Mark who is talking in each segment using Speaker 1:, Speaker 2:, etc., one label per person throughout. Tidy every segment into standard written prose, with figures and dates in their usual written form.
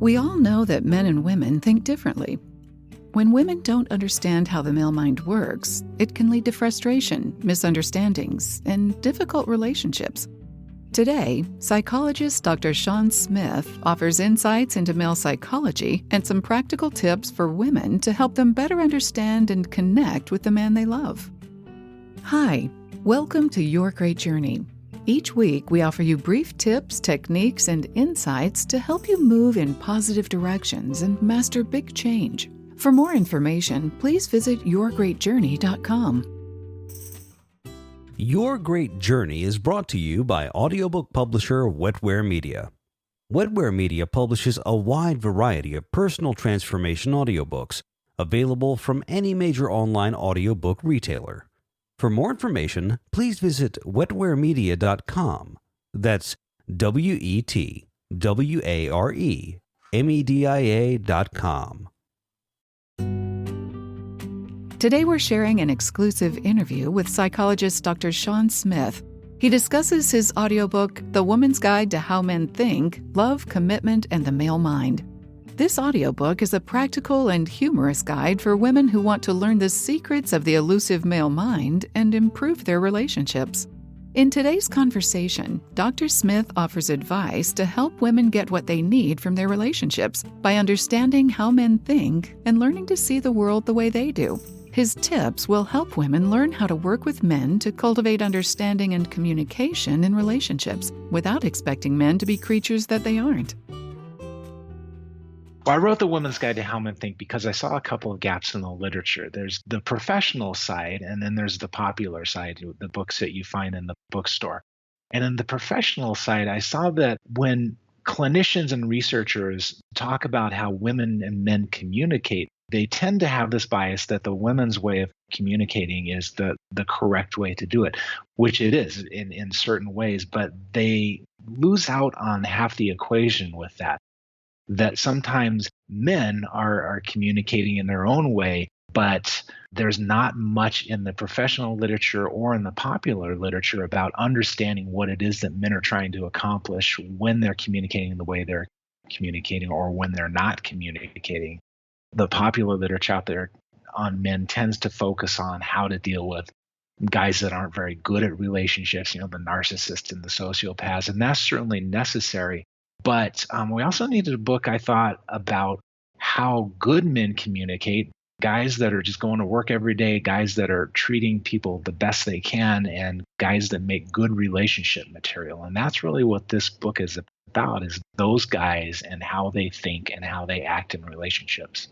Speaker 1: We all know that men and women think differently. When women don't understand how the male mind works, it can lead to frustration, misunderstandings, and difficult relationships. Today, psychologist Dr. Shawn Smith offers insights into male psychology and some practical tips for women to help them better understand and connect with the man they love. Hi, welcome to Your Great Journey. Each week, we offer you brief tips, techniques, and insights to help you move in positive directions and master big change. For more information, please visit yourgreatjourney.com.
Speaker 2: Your Great Journey is brought to you by audiobook publisher Wetware Media. Wetware Media publishes a wide variety of personal transformation audiobooks available from any major online audiobook retailer. For more information, please visit wetwaremedia.com. That's WETWAREMEDIA.com.
Speaker 1: Today we're sharing an exclusive interview with psychologist Dr. Shawn Smith. He discusses his audiobook, The Woman's Guide to How Men Think, Love, Commitment, and the Male Mind. This audiobook is a practical and humorous guide for women who want to learn the secrets of the elusive male mind and improve their relationships. In today's conversation, Dr. Smith offers advice to help women get what they need from their relationships by understanding how men think and learning to see the world the way they do. His tips will help women learn how to work with men to cultivate understanding and communication in relationships without expecting men to be creatures that they aren't.
Speaker 3: Well, I wrote The Woman's Guide to How Men Think because I saw a couple of gaps in the literature. There's the professional side, and then there's the popular side, the books that you find in the bookstore. And in the professional side, I saw that when clinicians and researchers talk about how women and men communicate, they tend to have this bias that the women's way of communicating is the correct way to do it, which it is in certain ways, but they lose out on half the equation with that sometimes men are communicating in their own way, but there's not much in the professional literature or in the popular literature about understanding what it is that men are trying to accomplish when they're communicating the way they're communicating or when they're not communicating. The popular literature out there on men tends to focus on how to deal with guys that aren't very good at relationships, the narcissists and the sociopaths, and that's certainly necessary. But we also needed a book, I thought, about how good men communicate, guys that are just going to work every day, guys that are treating people the best they can, and guys that make good relationship material. And that's really what this book is about, is those guys and how they think and how they act in relationships.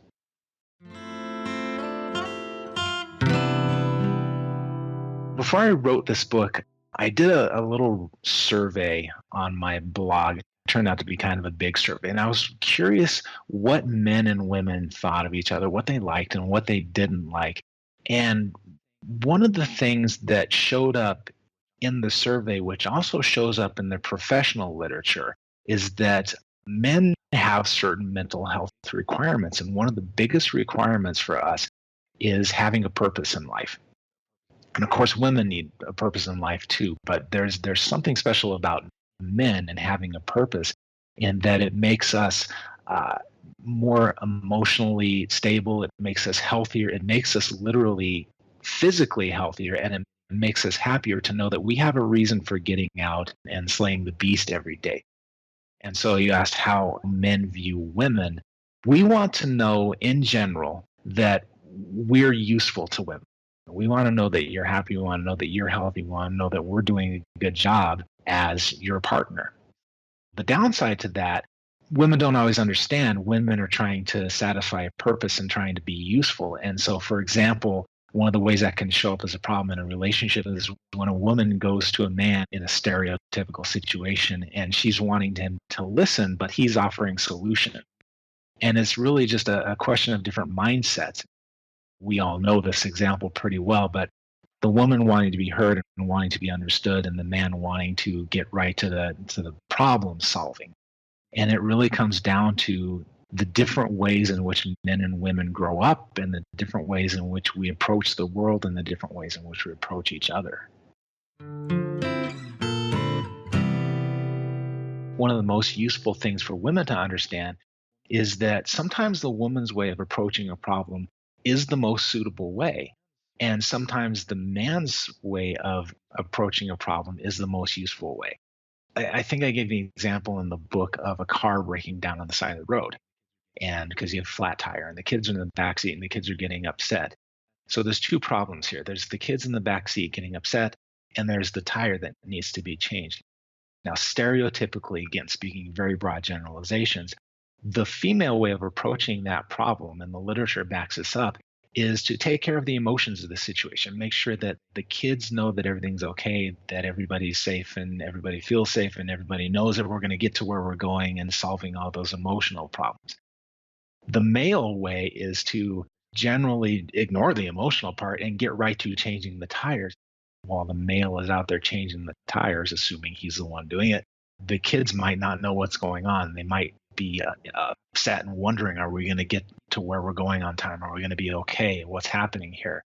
Speaker 3: Before I wrote this book, I did a little survey on my blog. Turned out to be kind of a big survey. And I was curious what men and women thought of each other, what they liked and what they didn't like. And one of the things that showed up in the survey, which also shows up in the professional literature, is that men have certain mental health requirements. And one of the biggest requirements for us is having a purpose in life. And of course, women need a purpose in life too, but there's something special about men and having a purpose in that it makes us more emotionally stable. It makes us healthier. It makes us literally physically healthier, and it makes us happier to know that we have a reason for getting out and slaying the beast every day. And so you asked how men view women. We want to know in general that we're useful to women. We want to know that you're happy. We want to know that you're healthy. We want to know that we're doing a good job as your partner. The downside to that, women don't always understand. Women are trying to satisfy a purpose and trying to be useful. And so, for example, one of the ways that can show up as a problem in a relationship is when a woman goes to a man in a stereotypical situation and she's wanting him to listen, but he's offering solution. And it's really just a question of different mindsets. We all know this example pretty well, but the woman wanting to be heard and wanting to be understood, and the man wanting to get right to the problem solving. And it really comes down to the different ways in which men and women grow up, and the different ways in which we approach the world, and the different ways in which we approach each other. One of the most useful things for women to understand is that sometimes the woman's way of approaching a problem is the most suitable way. And sometimes the man's way of approaching a problem is the most useful way. I think I gave the example in the book of a car breaking down on the side of the road. And because you have a flat tire and the kids are in the back seat and the kids are getting upset. So there's two problems here. There's the kids in the back seat getting upset, and there's the tire that needs to be changed. Now, stereotypically, again, speaking very broad generalizations, the female way of approaching that problem, and the literature backs this up, is to take care of the emotions of the situation, make sure that the kids know that everything's okay, that everybody's safe and everybody feels safe and everybody knows that we're going to get to where we're going and solving all those emotional problems. The male way is to generally ignore the emotional part and get right to changing the tires. While the male is out there changing the tires, assuming he's the one doing it, the kids might not know what's going on. They might be upset and wondering, are we going to get to where we're going on time? Are we going to be okay? What's happening here?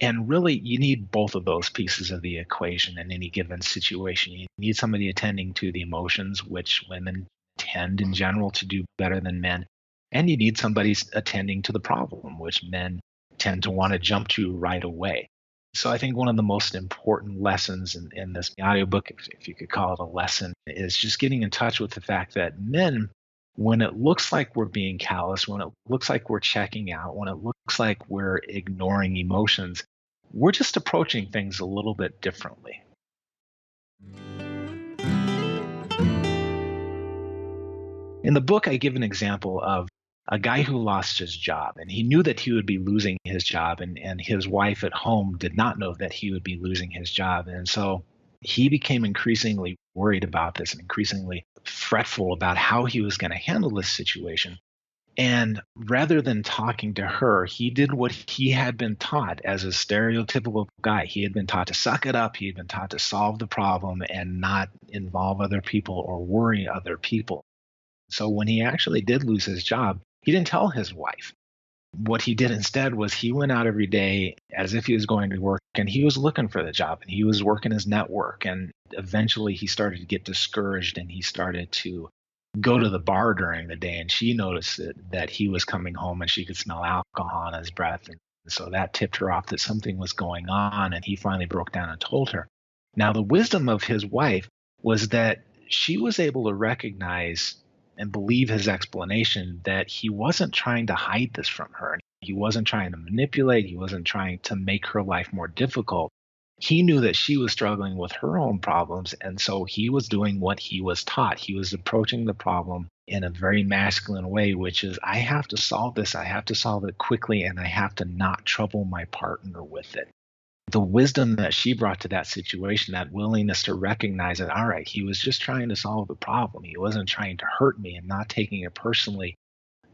Speaker 3: And really, you need both of those pieces of the equation in any given situation. You need somebody attending to the emotions, which women tend in general to do better than men. And you need somebody attending to the problem, which men tend to want to jump to right away. So I think one of the most important lessons in this audiobook, if you could call it a lesson, is just getting in touch with the fact that men, when it looks like we're being callous, when it looks like we're checking out, when it looks like we're ignoring emotions, we're just approaching things a little bit differently. In the book, I give an example of a guy who lost his job, and he knew that he would be losing his job, and his wife at home did not know that he would be losing his job. And so he became increasingly worried about this and increasingly fretful about how he was going to handle this situation. And rather than talking to her, he did what he had been taught as a stereotypical guy. He had been taught to suck it up. He had been taught to solve the problem and not involve other people or worry other people. So when he actually did lose his job, he didn't tell his wife. What he did instead was he went out every day as if he was going to work, and he was looking for the job, and he was working his network. And eventually he started to get discouraged, and he started to go to the bar during the day, and she noticed that he was coming home and she could smell alcohol on his breath. And so that tipped her off that something was going on, and he finally broke down and told her. Now, the wisdom of his wife was that she was able to recognize and believe his explanation that he wasn't trying to hide this from her. He wasn't trying to manipulate. He wasn't trying to make her life more difficult. He knew that she was struggling with her own problems, and so he was doing what he was taught. He was approaching the problem in a very masculine way, which is, I have to solve this. I have to solve it quickly, and I have to not trouble my partner with it. The wisdom that she brought to that situation, that willingness to recognize that, all right, he was just trying to solve the problem. He wasn't trying to hurt me and not taking it personally.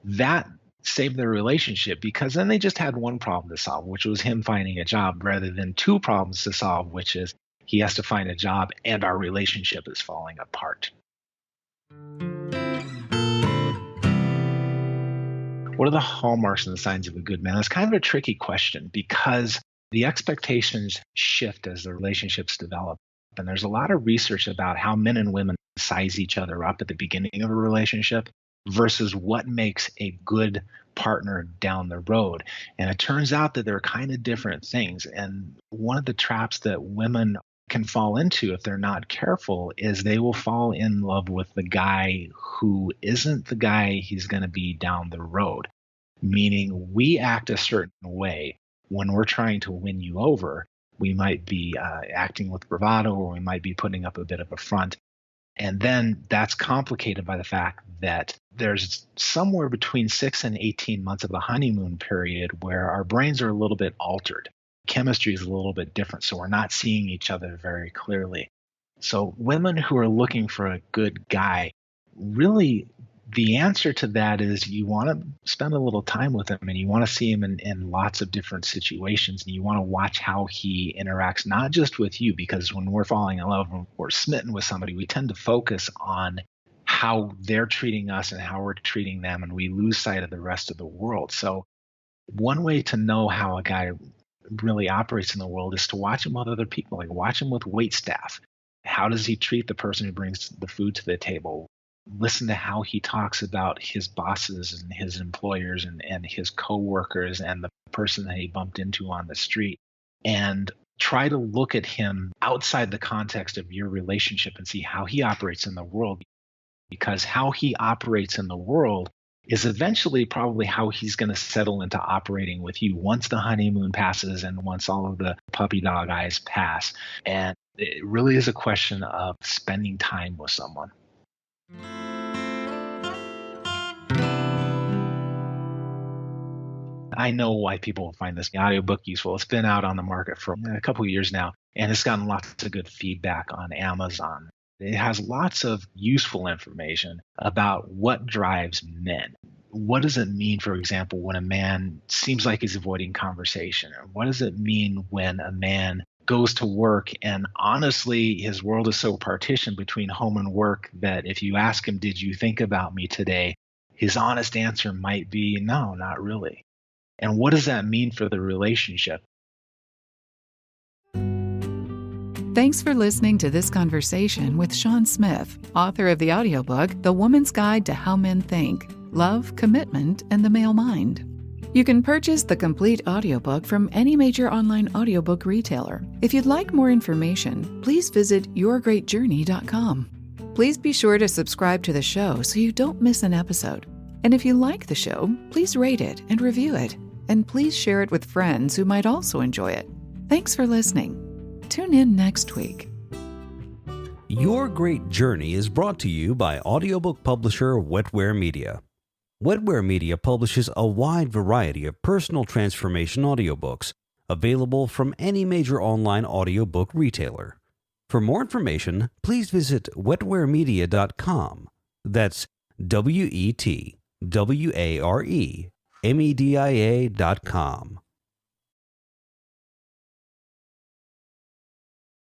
Speaker 3: That saved their relationship, because then they just had one problem to solve, which was him finding a job, rather than two problems to solve, which is he has to find a job and our relationship is falling apart. What are the hallmarks and the signs of a good man? It's kind of a tricky question, because the expectations shift as the relationships develop. And there's a lot of research about how men and women size each other up at the beginning of a relationship versus what makes a good partner down the road. And it turns out that they're kind of different things. And one of the traps that women can fall into if they're not careful is they will fall in love with the guy who isn't the guy he's going to be down the road. Meaning, we act a certain way when we're trying to win you over. We might be acting with bravado, or we might be putting up a bit of a front. And then that's complicated by the fact that there's somewhere between 6 and 18 months of the honeymoon period where our brains are a little bit altered. Chemistry is a little bit different, so we're not seeing each other very clearly. So women who are looking for a good guy, really the answer to that is you want to spend a little time with him, and you want to see him in lots of different situations, and you want to watch how he interacts, not just with you, because when we're falling in love or smitten with somebody, we tend to focus on how they're treating us and how we're treating them, and we lose sight of the rest of the world. So one way to know how a guy really operates in the world is to watch him with other people, like watch him with waitstaff. How does he treat the person who brings the food to the table? listen to how he talks about his bosses and his employers and his coworkers and the person that he bumped into on the street, and try to look at him outside the context of your relationship and see how he operates in the world, because how he operates in the world is eventually probably how he's going to settle into operating with you once the honeymoon passes and once all of the puppy dog eyes pass. And it really is a question of spending time with someone. I know why people find this audiobook useful. It's been out on the market for a couple of years now, and it's gotten lots of good feedback on Amazon. It has lots of useful information about what drives men. What does it mean, for example, when a man seems like he's avoiding conversation? Or what does it mean when a man goes to work and honestly his world is so partitioned between home and work that if you ask him, "Did you think about me today?" his honest answer might be, "No, not really." And what does that mean for the relationship?
Speaker 1: Thanks for listening to this conversation with Shawn Smith, author of the audiobook, The Woman's Guide to How Men Think, Love, Commitment, and the Male Mind. You can purchase the complete audiobook from any major online audiobook retailer. If you'd like more information, please visit yourgreatjourney.com. Please be sure to subscribe to the show so you don't miss an episode. And if you like the show, please rate it and review it. And please share it with friends who might also enjoy it. Thanks for listening. Tune in next week.
Speaker 2: Your Great Journey is brought to you by audiobook publisher Wetware Media. Wetware Media publishes a wide variety of personal transformation audiobooks available from any major online audiobook retailer. For more information, please visit wetwaremedia.com. That's WETWAREMEDIA.com.